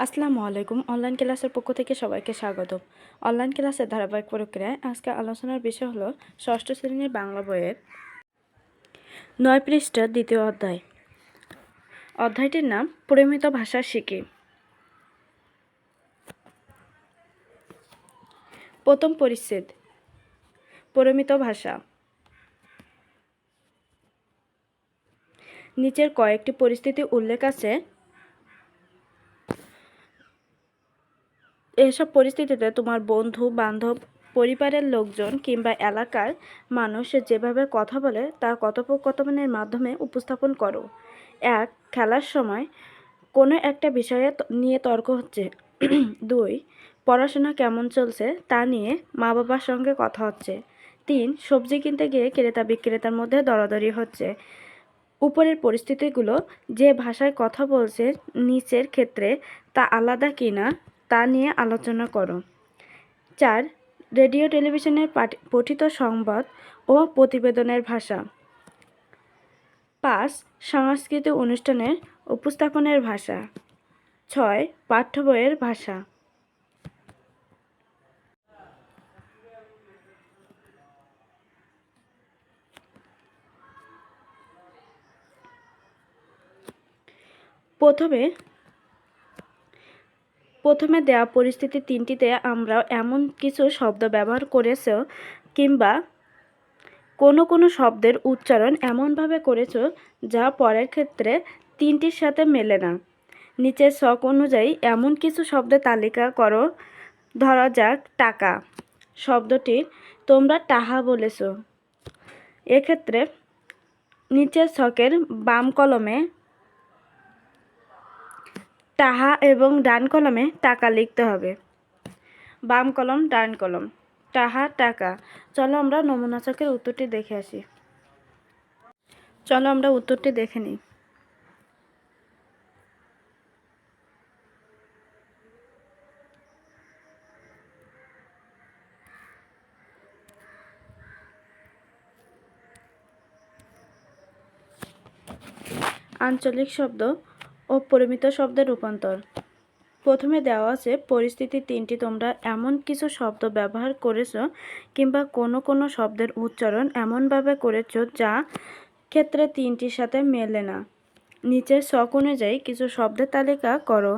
আসসালামু আলাইকুম। অনলাইন ক্লাসের পক্ষ থেকে সবাইকে স্বাগতম। অনলাইন ক্লাসের ধারাবাহিক প্রক্রিয়ায় আজকে আলোচনার বিষয় হলো ষষ্ঠ শ্রেণীর বাংলা বইয়ের 9 পৃষ্ঠার দ্বিতীয় অধ্যায়। অধ্যায়টির নাম পরিমিত ভাষা শিখি। প্রথম পরিচ্ছেদ, পরিমিত ভাষা। নিচের কয়েকটি পরিস্থিতি উল্লেখ আছে। এসব পরিস্থিতিতে তোমার বন্ধু বান্ধব, পরিবারের লোকজন কিংবা এলাকার মানুষ যেভাবে কথা বলে তা কথোপকথনের মাধ্যমে উপস্থাপন করো। 1. খেলার সময় কোনো একটা বিষয়ে নিয়ে তর্ক হচ্ছে। 2. পড়াশোনা কেমন চলছে তা নিয়ে মা বাবার সঙ্গে কথা হচ্ছে। 3. সবজি কিনতে গিয়ে ক্রেতা বিক্রেতার মধ্যে দরাদরি হচ্ছে। উপরের পরিস্থিতিগুলো যে ভাষায় কথা বলছে নিচের ক্ষেত্রে তা আলাদা কিনা তা নিয়ে আলোচনা করো। 4. রেডিও টেলিভিশনের পঠিত সংবাদ ও প্রতিবেদনের ভাষা। 5. সাংস্কৃতিক অনুষ্ঠানের উপস্থাপনের ভাষা। 6. পাঠ্য বইয়ের ভাষা। প্রথমে দেওয়া পরিস্থিতি তিনটিতে আমরা এমন কিছু শব্দ ব্যবহার করেছ কিংবা কোনো শব্দের উচ্চারণ এমনভাবে করেছ যা পরের ক্ষেত্রে তিনটির সাথে মেলে না। নিচের ছক অনুযায়ী এমন কিছু শব্দের তালিকা করো। ধরা যাক টাকা শব্দটি তোমরা টাহা বলেছ। এক্ষেত্রে নিচের ছকের বাম কলমে টাহা এবং ডান কলমে টাকা লিখতে হবে। বাম কলম ডান কলম, টাহা টাকা। চলো আমরা নমুনা ছকের উত্তরটি দেখে আসি। চলো আমরা উত্তরটি দেখে নিই। আঞ্চলিক শব্দ ও পরিমিত শব্দের রূপান্তর। প্রথমে দেওয়া আছে পরিস্থিতি তিনটি তোমরা এমন কিছু শব্দ ব্যবহার করেছো কিংবা কোনো শব্দের উচ্চারণ এমনভাবে করেছো যা ক্ষেত্রে তিনটির সাথে মেলে না। নিচের ছক অনুযায়ী কিছু শব্দের তালিকা করো।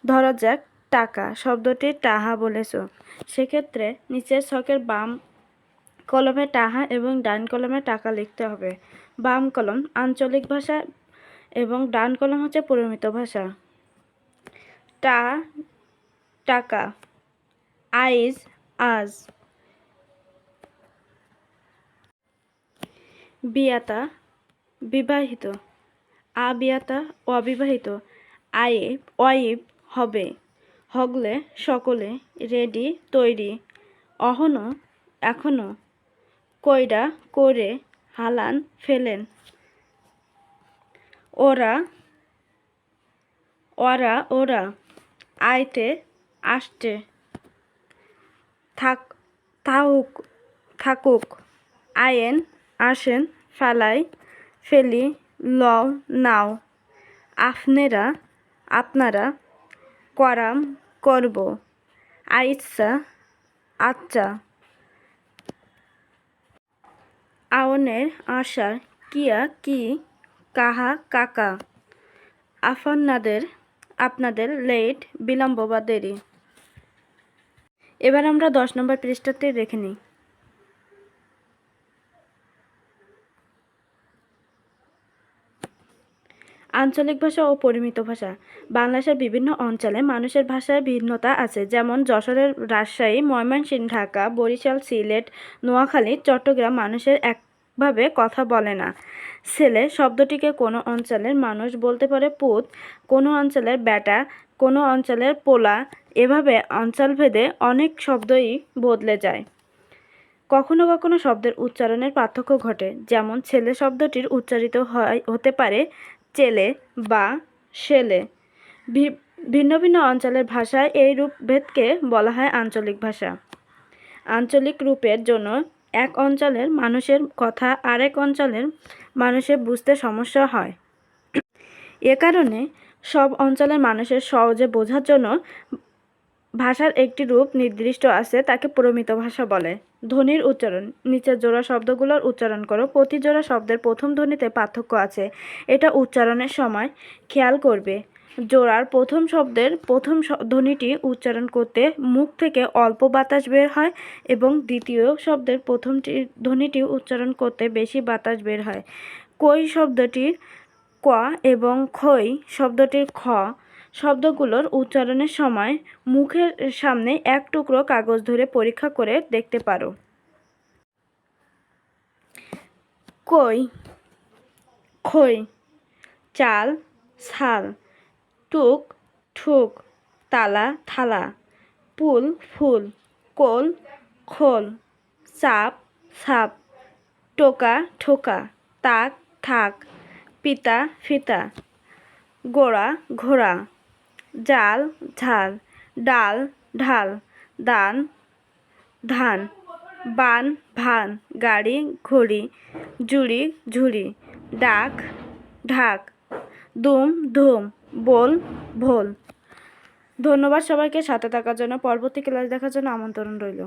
ধরা যাক টাকা শব্দটি টাহা বলেছো। সেক্ষেত্রে নিচের ছকের বাম কলমে টাহা এবং ডান কলমে টাকা লিখতে হবে। বাম কলম আঞ্চলিক ভাষা এবং ডান কলম হচ্ছে পরিমিত ভাষা। টাকা, আইজ আজ। বিয়াতা বিবাহিত, আবিয়াতা অবিবাহিত। আইব অইব হবে, হগলে সকলে, রেডি তৈরি, অহনো এখনো, কইরা করে, হালান ফেলেন, ওরা ওরা, আইতে আসতে, থাকুক, আয়েন আসেন, ফালাই ফেলি, লও নাও, আফনেরা আপনারা, করাম করব, আইচ্ছা আচ্ছা, আওনের আশার, কিয়া কি, কাহা কাকা, আপনাদের, লেট বিলম্ব বা দেরি। এবার আমরা 10 নম্বর পৃষ্ঠাতে দেখে নিই। আঞ্চলিক ভাষা ও পরিমিত ভাষা। বাংলাদেশের বিভিন্ন অঞ্চলে মানুষের ভাষায় ভিন্নতা আছে। যেমন যশোরের, রাজশাহী, ময়মনসিংহ, ঢাকা, বরিশাল, সিলেট, নোয়াখালী, চট্টগ্রাম মানুষের একভাবে কথা বলে না। ছেলে শব্দটিকে কোনো অঞ্চলের মানুষ বলতে পারে পুত, কোনো অঞ্চলের বেটা, কোনো অঞ্চলের পোলা। এভাবে অঞ্চলভেদে অনেক শব্দই বদলে যায়। কখনো কখনো শব্দের উচ্চারণের পার্থক্য ঘটে। যেমন ছেলে শব্দটির উচ্চারিত হতে পারে চেলে বা শেলে। ভিন্ন ভিন্ন অঞ্চলের ভাষায় এই রূপভেদকে বলা হয় আঞ্চলিক ভাষা। আঞ্চলিক রূপের জন্য এক অঞ্চলের মানুষের কথা আরেক অঞ্চলের মানুষের বুঝতে সমস্যা হয়। এ কারণে সব অঞ্চলের মানুষের সহজে বোঝার জন্য ভাষার একটি রূপ নির্দিষ্ট আছে, তাকে প্রমিত ভাষা বলে। ধ্বনির উচ্চারণ। নিচের জোড়া শব্দগুলোর উচ্চারণ করো। প্রতি জোড়া শব্দের প্রথম ধ্বনিতে পার্থক্য আছে, এটা উচ্চারণের সময় খেয়াল করবে। জোড়ার প্রথম শব্দের প্রথম ধ্বনিটি উচ্চারণ করতে মুখ থেকে অল্প বাতাস বের হয় এবং দ্বিতীয় শব্দের প্রথমটি ধ্বনিটি উচ্চারণ করতে বেশি বাতাস বের হয়। কই শব্দটির ক এবং খই শব্দটির খ শব্দগুলোর উচ্চারণের সময় মুখের সামনে এক টুকরো কাগজ ধরে পরীক্ষা করে দেখতে পারো। কই, খই, চাল, ছাল, টুক, ঠুক, তালা, থালা, পুল, ফুল, কোল, খোল, চাপ, ছাপ, টোকা, ঠোকা, তাক, থাক, পিতা, ফিতা, গোড়া, ঘোড়া, জাল, ঝাল, ডাল, ঢাল, দান, ধান, বান, ভান, গাড়ি, ঘড়ি, জুড়ি, ঝুড়ি, ডাক, ঢাক, দুম, ধুম, বোল, ভোল। ধন্যবাদ সবাইকে সাথে থাকার জন্য। পরবর্তী ক্লাস দেখার জন্য আমন্ত্রণ রইল।